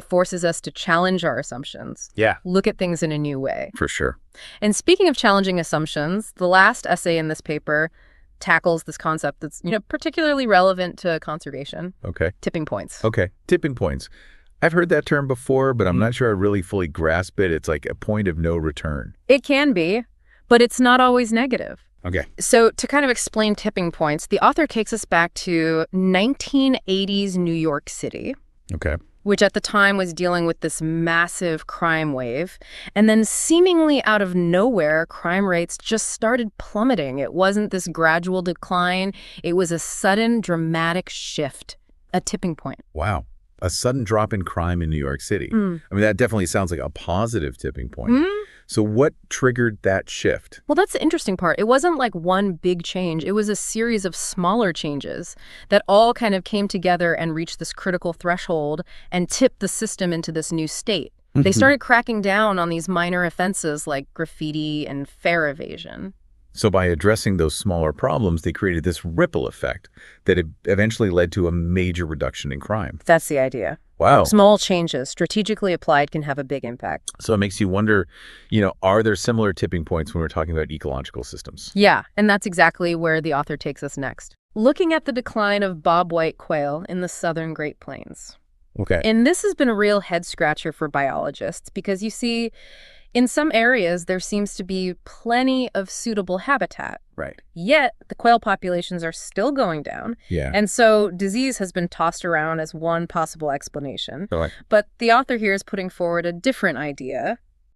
It forces us to challenge our assumptions. Yeah. Look at things in a new way. For sure. And speaking of challenging assumptions, the last essay in this paper tackles this concept that's, particularly relevant to conservation. Okay. Tipping points. Okay. Tipping points. I've heard that term before, but I'm not sure I really fully grasp it. It's like a point of no return. It can be, but it's not always negative. Okay. So to kind of explain tipping points, the author takes us back to 1980s New York City. Okay. Which at the time was dealing with this massive crime wave. And then seemingly out of nowhere, crime rates just started plummeting. It wasn't this gradual decline. It was a sudden, dramatic shift, a tipping point. Wow. A sudden drop in crime in New York City. I mean, that definitely sounds like a positive tipping point. So what triggered that shift? Well, that's the interesting part. It wasn't like one big change. It was a series of smaller changes that all kind of came together and reached this critical threshold and tipped the system into this new state. They started cracking down on these minor offenses like graffiti and fare evasion. So by addressing those smaller problems, they created this ripple effect that eventually led to a major reduction in crime. That's the idea. Wow. Small changes, strategically applied, can have a big impact. So it makes you wonder, are there similar tipping points when we're talking about ecological systems? Yeah, and that's exactly where the author takes us next. Looking at the decline of bobwhite quail in the southern Great Plains. Okay. And this has been a real head-scratcher for biologists because, you see, in some areas, there seems to be plenty of suitable habitat. Right. Yet, the quail populations are still going down. Yeah. And so disease has been tossed around as one possible explanation. Right. But the author here is putting forward a different idea.